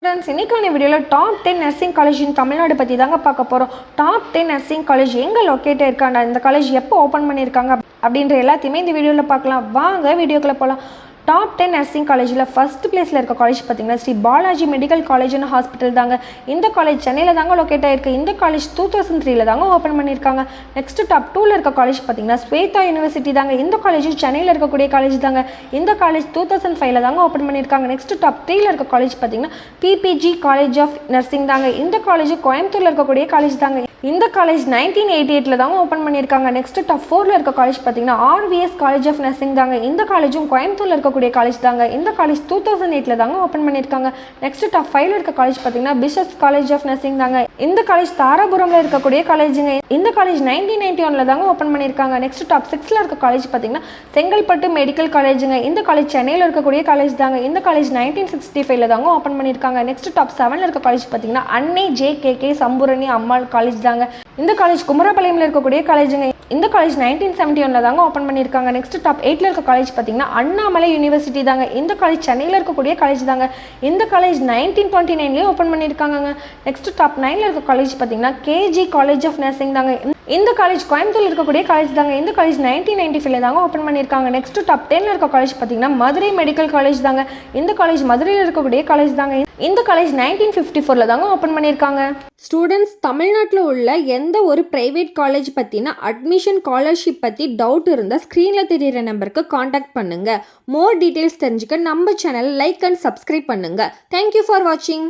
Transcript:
Friends, இன்னைக்கான வீடியோவில் top 10 nursing college இன் தமிழ்நாடு பற்றி தாங்க பார்க்க போகிறோம். டாப் 10 நர்சிங் காலேஜ் எங்கே லொக்கேட்டாக இருக்காங்க, இந்த காலேஜ் எப்போ ஓப்பன் பண்ணியிருக்காங்க அப்படின்ற எல்லாத்தையுமே இந்த வீடியோவில் பார்க்கலாம். வாங்க வீடியோக்குள்ளே போகலாம். டாப் 10 நர்சிங் காலேஜில் ஃபஸ்ட் பிளேஸில் இருக்க காலேஜ் பார்த்தீங்கன்னா Sri Balaji medical college and hospital தாங்க. இந்த காலேஜ் சென்னையில் தாங்க லொக்கேட் ஆகிருக்கு. இந்த காலேஜ் 2003 தாங்க ஓப்பன் பண்ணியிருக்காங்க. நெக்ஸ்ட் டாப் 2ல் இருக்க காலேஜ் பார்த்தீங்கன்னா ஸ்வேதா யூனிவர்சிட்டி தாங்க. இந்த காலேஜ் சென்னையில் இருக்கக்கூடிய காலேஜ் தாங்க. இந்த காலேஜ் 2005 தாங்க ஓப்பன் பண்ணியிருக்காங்க. நெக்ஸ்ட் டாப் 3ல் இருக்க காலேஜ் பார்த்தீங்கன்னா பிபிஜி காலேஜ் ஆஃப் நர்சிங் தாங்க. இந்த காலேஜ் கோயம்புத்தூரில் இருக்கக்கூடிய காலேஜ் தாங்க. இந்த காலேஜ் 1988 தாங்க ஓப்பன் பண்ணியிருக்காங்க. நெக்ஸ்ட் டாப் 4ல் இருக்க காலேஜ் பார்த்தீங்கன்னா ஆர்விஎஸ் காலேஜ் ஆஃப் நர்சிங் தாங்க. இந்த காலேஜும் கோயம்புத்தூரில் இருக்கக்கூடிய காலேஜ் தாங்க. இந்த காலேஜ் 2008 தாங்க ஓப்பன் பண்ணியிருக்காங்க. நெக்ஸ்ட் டாப் 5ல் இருக்க காலேஜ் பார்த்தீங்கன்னா பிஷப்ஸ் காலேஜ் ஆஃப் நர்சிங் தாங்க. இந்த காலேஜ் தாராபுரம்ல இருக்கக்கூடிய காலேஜுங்க. இந்த காலேஜ் 1991 தாங்க ஓப்பன் பண்ணியிருக்காங்க. நெக்ஸ்ட் டாப் 6ல் இருக்க காலேஜ் பார்த்தீங்கன்னா செங்கல்பட்டு மெடிக்கல் காலேஜுங்க. இந்த காலேஜ் சென்னையில் இருக்கக்கூடிய காலேஜ் தாங்க. இந்த காலேஜ் 1965 தாங்க ஓப்பன் பண்ணியிருக்காங்க. நெக்ஸ்ட் டாப் 7ல் இருக்க காலேஜ் பார்த்தீங்கன்னா அன்னை ஜே.கே.கே. சம்பூரணி அம்மாள் காலேஜ் தாங்க. இந்த காலேஜ் குமரபாளையம்ல இருக்கக்கூடிய காலேஜுங்க. இந்த காலேஜ் 1971 தாங்க ஓப்பன் பண்ணியிருக்காங்க. நெக்ஸ்ட் டாப் 8ல் இருக்க காலேஜ் பார்த்தீங்கன்னா அண்ணாமலை யூனிவர்சிட்டி தாங்க. இந்த காலேஜ் சென்னையில் இருக்கக்கூடிய காலேஜ் தாங்க. இந்த காலேஜ் 1929 ஓப்பன் பண்ணியிருக்காங்க. நெக்ஸ்ட் டாப் 9ல் இருக்க காலேஜ் பார்த்தீங்கன்னா கேஜி காலேஜ் ஆஃப் நர்சிங் தாங்க. இந்த காலேஜ் கோயம்புத்தூர்ல இருக்கக்கூடிய காலேஜ் தாங்க. இந்த காலேஜ் 1995 தாங்க ஓப்பன் பண்ணியிருக்காங்க. நெக்ஸ்ட் டாப் 10ல் இருக்க காலேஜ் பார்த்தீங்கன்னா மதுரை மெடிக்கல் காலேஜ் தாங்க. இந்த காலேஜ் மதுரையில் இருக்கக்கூடிய காலேஜ் தாங்க. இந்த காலேஜ் 1954 தாங்க ஓப்பன் பண்ணியிருக்காங்க. ஸ்டூடெண்ட்ஸ், தமிழ்நாட்டில் உள்ள எந்த ஒரு பிரைவேட் காலேஜ் பற்றின அட்மிஷன் ஸ்காலர்ஷிப் பற்றி டவுட் இருந்தால் ஸ்க்ரீனில் தெரிகிற நம்பருக்கு காண்டாக்ட் பண்ணுங்கள். மோர் டீட்டெயில்ஸ் தெரிஞ்சுக்க நம்ம சேனல் லைக் அண்ட் சப்ஸ்கிரைப் பண்ணுங்கள். தேங்க்யூ ஃபார் வாட்சிங்.